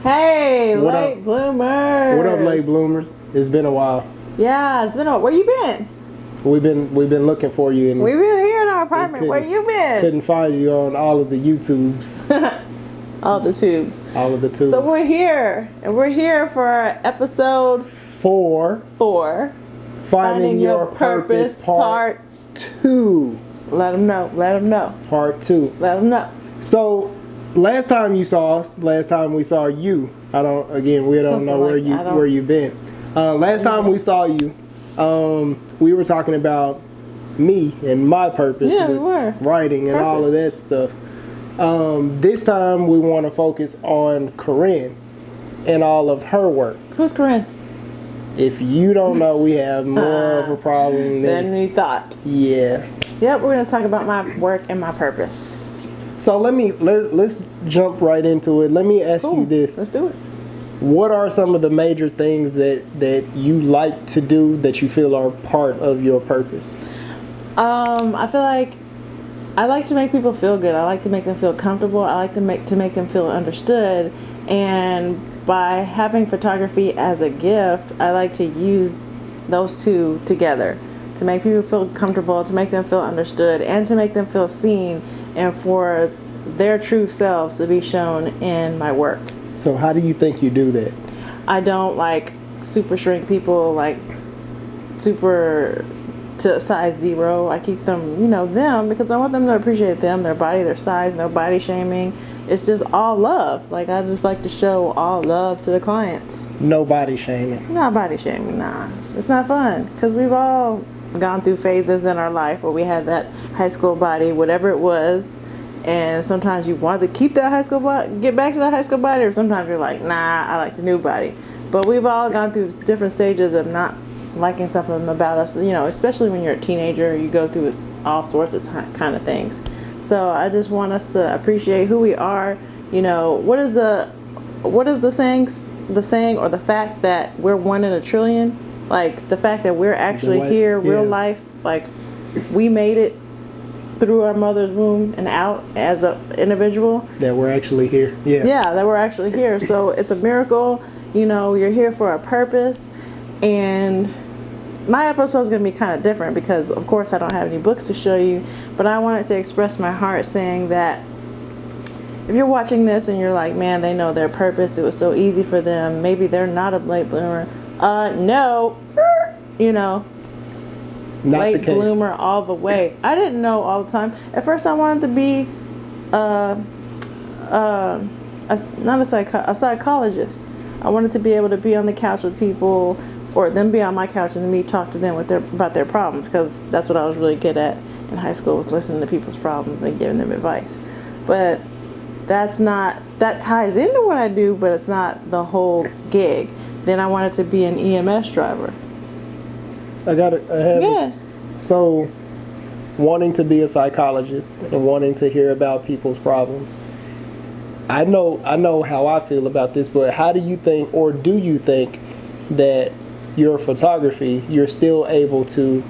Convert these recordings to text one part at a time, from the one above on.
Hey, What late up? bloomers. What up, late bloomers? It's been a while. Yeah, it's been a. Where you been? We've been looking for you and We've been here in our apartment. Where you been? couldn't find you on all of the YouTubes, All the tubes. all of the tubes. So we're here, and we're here for episode 4, 4. Finding Your Purpose, part 2. Let them know. Let them know. Part 2. Let them know. So, last time you saw us, last time we saw you, we don't Something know like where you've been. Last time we saw you, we were talking about me and my purpose. Yeah, we with were. writing and all of that stuff. This time we want to focus on Corinne and all of her work. Who's Corinne? If you don't know, we have more of a problem Than we thought. yeah. Yep, we're gonna talk about my work and my purpose. So let's jump right into it. Let me ask you this. Let's do it. What are some of the major things that you like to do that you feel are part of your purpose? I feel like I like to make people feel good. I like to make them feel comfortable. I like to make them feel understood. And by having photography as a gift, I like to use those two together to make people feel comfortable, to make them feel understood, and to make them feel seen, and for their true selves to be shown in my work. So how do you think you do that? I don't like super shrink people, like super to size 0. I keep them, them, because I want them to appreciate them, their body, their size, no body shaming. It's just all love. Like, I just like to show all love to the clients. No body shaming. Not body shaming, nah. It's not fun, because we've all gone through phases in our life where we had that high school body, whatever it was, and sometimes you want to keep that high school body, get back to that high school body, or sometimes you're like, nah, I like the new body. But we've all gone through different stages of not liking something about us, especially when you're a teenager, you go through all sorts of kind of things. So I just want us to appreciate who we are. What is the saying or the fact that we're 1 in a trillion? Like, the fact that we're actually here, real life, like, we made it through our mother's womb and out as an individual. That we're actually here. Yeah, that we're actually here. So it's a miracle. You're here for a purpose. And my episode is going to be kind of different because, of course, I don't have any books to show you. But I wanted to express my heart saying that if you're watching this and you're like, man, they know their purpose, it was so easy for them, maybe they're not a late bloomer. No, not late the case. Bloomer all the way. I didn't know all the time. At first I wanted to be a psychologist. I wanted to be able to be on the couch with people, or them be on my couch and me talk to them about their problems, because that's what I was really good at in high school, was listening to people's problems and giving them advice. But that ties into what I do, but it's not the whole gig. Then I wanted to be an EMS driver. Yeah. So, wanting to be a psychologist and wanting to hear about people's problems. I know how I feel about this, but how do you think, or do you think, that your photography, you're still able to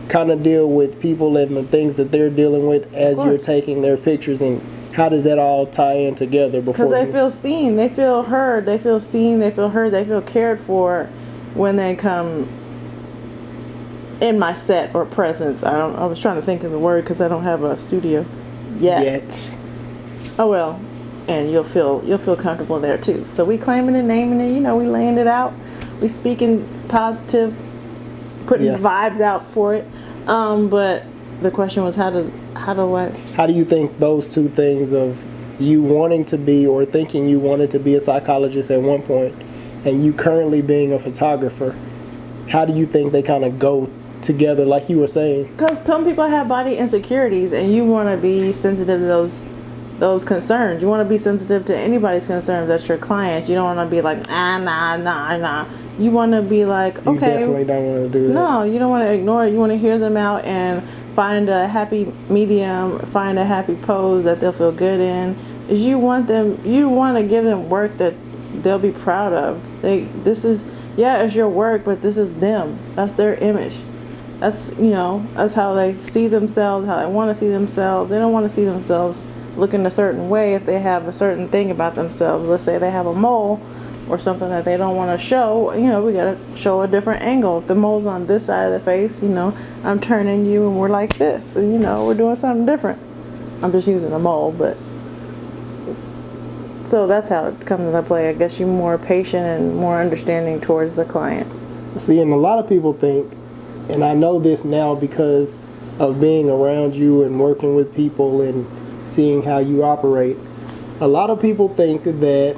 kind of deal with people and the things that they're dealing with as you're taking their pictures, and how does that all tie in together? Because they feel seen, they feel heard, they feel seen, they feel heard, they feel cared for when they come in my set or presence. I was trying to think of the word because I don't have a studio yet. Oh well, and you'll feel comfortable there too. So we claiming and naming it, we laying it out, we speaking positive, putting vibes out for it. But the question was how do you think those two things of you wanting to be, or thinking you wanted to be a psychologist at one point, and you currently being a photographer, how do you think they kind of go together, like you were saying? Because some people have body insecurities, and you want to be sensitive to those concerns. You want to be sensitive to anybody's concerns that's your client. You don't want to be like, nah. You want to be like, okay. You definitely don't want to do that. No, you don't want to ignore it. You want to hear them out and find a happy medium, find a happy pose that they'll feel good in. You want to give them work that they'll be proud of. It's your work, but this is them. That's their image. That's how they see themselves, how they want to see themselves. They don't want to see themselves looking a certain way if they have a certain thing about themselves. Let's say they have a mole or something that they don't want to show, we got to show a different angle. If the mole's on this side of the face, I'm turning you and we're like this. And, we're doing something different. I'm just using a mole, but... So that's how it comes into play. I guess you're more patient and more understanding towards the client. See, and a lot of people think, and I know this now because of being around you and working with people and seeing how you operate, a lot of people think that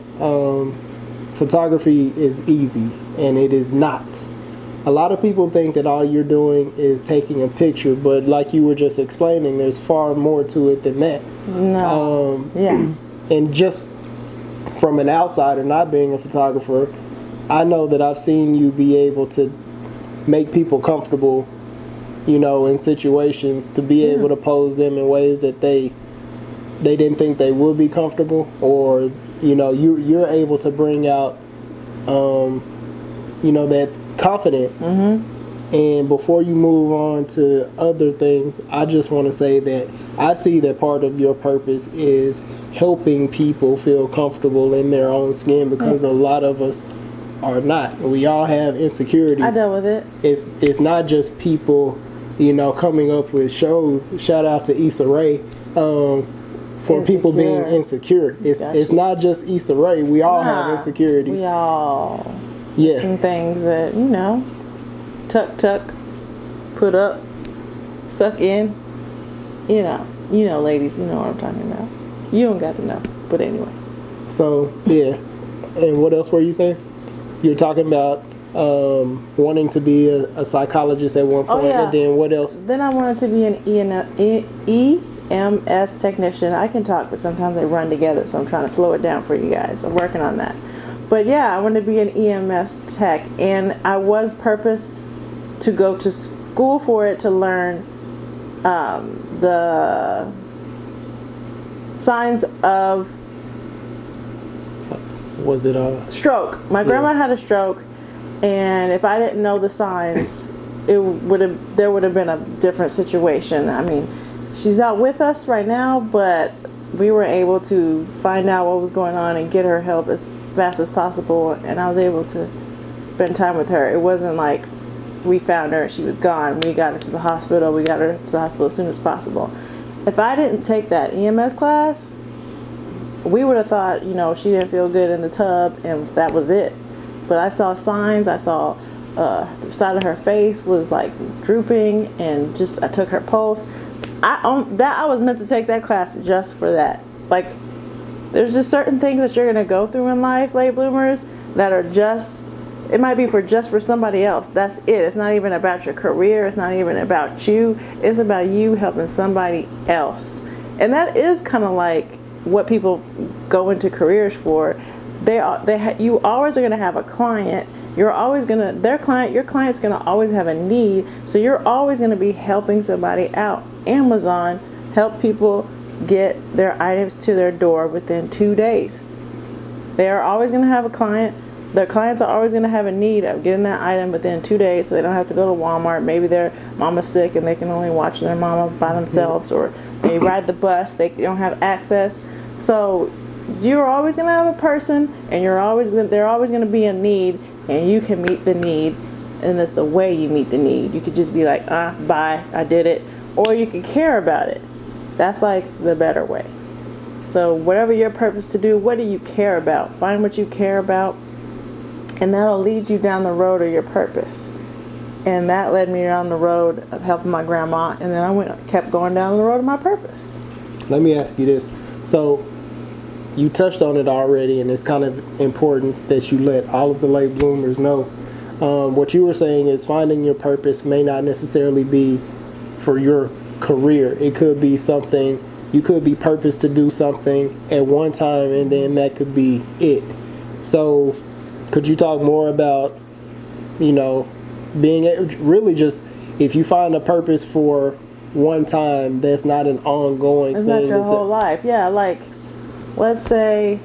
photography is easy, and it is not. A lot of people think that all you're doing is taking a picture, but like you were just explaining, there's far more to it than that. No. Yeah. And just from an outsider, not being a photographer, I know that I've seen you be able to make people comfortable, in situations, to be able to pose them in ways that they didn't think they would be comfortable, or you're able to bring out that confidence. And before you move on to other things, I just want to say that I see that part of your purpose is helping people feel comfortable in their own skin, because a lot of us are not. We all have insecurities. I dealt with it. It's not just people, coming up with shows. Shout out to Issa Rae for people being insecure. It's not just Issa Rae. We all have insecurities. We all. Yeah. Some things that tuck, put up, suck in. Ladies, you know what I'm talking about. You don't got to know, but anyway. So yeah, and what else were you saying? You're talking about wanting to be a psychologist at one point, and then what else? Then I wanted to be an EMS technician. I can talk, but sometimes they run together, so I'm trying to slow it down for you guys. I'm working on that. But yeah, I wanted to be an EMS tech, and I was purposed to go to school for it to learn the signs of stroke. My grandma had a stroke, and if I didn't know the signs, there would have been a different situation. I mean, she's not with us right now, but we were able to find out what was going on and get her help as fast as possible, and I was able to spend time with her. It wasn't like we found her and she was gone. We got her to the hospital. We got her to the hospital as soon as possible. If I didn't take that EMS class, we would have thought, she didn't feel good in the tub and that was it. But I saw signs. I saw the side of her face was like drooping, and I took her pulse. I was meant to take that class just for that. Like, there's just certain things that you're going to go through in life, late bloomers, that are it might be just for somebody else. That's it. It's not even about your career. It's not even about you. It's about you helping somebody else. And that is kind of like what people go into careers for. You always are going to have a client. Your client's going to always have a need. So you're always going to be helping somebody out. Amazon help people get their items to their door within 2 days. They are always going to have a client. Their clients are always going to have a need of getting that item within 2 days, so they don't have to go to Walmart. Maybe their mama's sick and they can only watch their mama by themselves, or they ride the bus, they don't have access. So you're always going to have a person, and they're always going to be a need, and you can meet the need, and it's the way you meet the need. You could just be like, bye, I did it, or you could care about it. That's like the better way. So whatever your purpose to do, what do you care about? Find what you care about, and that'll lead you down the road of your purpose. And that led me down the road of helping my grandma, and then I kept going down the road of my purpose. Let me ask you this. So you touched on it already, and it's kind of important that you let all of the late bloomers know. What you were saying is finding your purpose may not necessarily be for your career. It could be something, you could be purposed to do something at one time, and then that could be it. So could you talk more about, being really just, if you find a purpose for one time, that's not an ongoing thing. It's not your whole life. Yeah, like, let's say,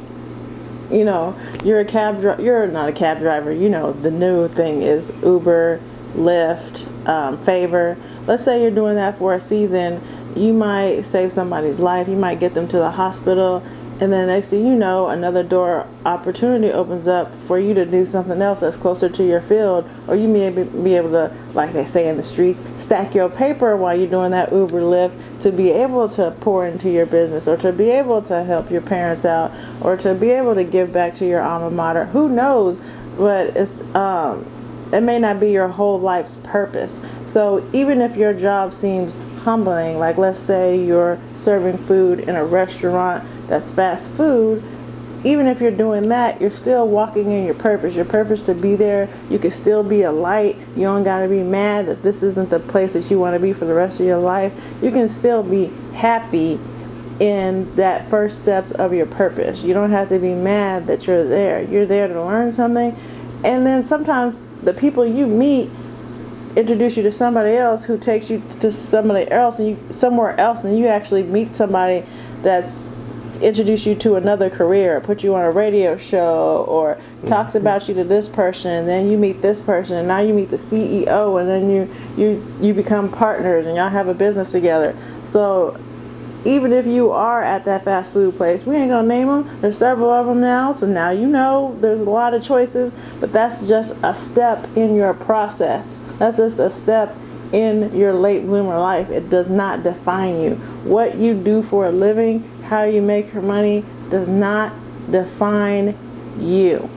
you're not a cab driver. The new thing is Uber, Lyft, Favor. Let's say you're doing that for a season. you might save somebody's life. You might get them to the hospital. And then next thing you know, another door opportunity opens up for you to do something else that's closer to your field. Or you may be able to, like they say in the streets, stack your paper while you're doing that Uber Lyft to be able to pour into your business, or to be able to help your parents out, or to be able to give back to your alma mater. Who knows? But it may not be your whole life's purpose. So even if your job seems humbling, like let's say you're serving food in a restaurant that's fast food, even if you're doing that, you're still walking in your purpose to be there. You can still be a light. You don't got to be mad that this isn't the place that you want to be for the rest of your life. You can still be happy in that first steps of your purpose. You don't have to be mad that you're there. You're there to learn something. And then sometimes the people you meet introduce you to somebody else who takes you to somebody else, and you somewhere else, and you actually meet somebody that's introduced you to another career, put you on a radio show, or talks about you to this person, and then you meet this person, and now you meet the CEO, and then you become partners, and y'all have a business together. So even if you are at that fast food place, we ain't gonna name them, there's several of them now, so now you know there's a lot of choices, but that's just a step in your process. That's just a step in your late bloomer life. It does not define you. What you do for a living, how you make your money, does not define you.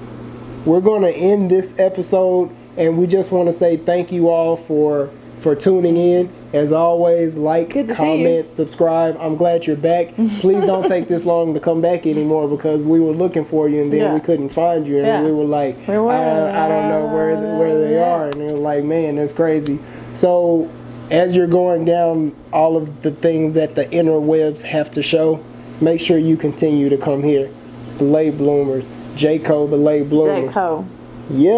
We're going to end this episode, and we just want to say thank you all for tuning in. As always, like, comment, subscribe. I'm glad you're back. Please don't take this long to come back anymore, because we were looking for you and then we couldn't find you, and we were like, I don't know where they are, and they were like, man, that's crazy. So as you're going down all of the things that the interwebs have to show, make sure you continue to come here. The Late Bloomers, JayKo, the Late Bloomers. JayKo. Yeah.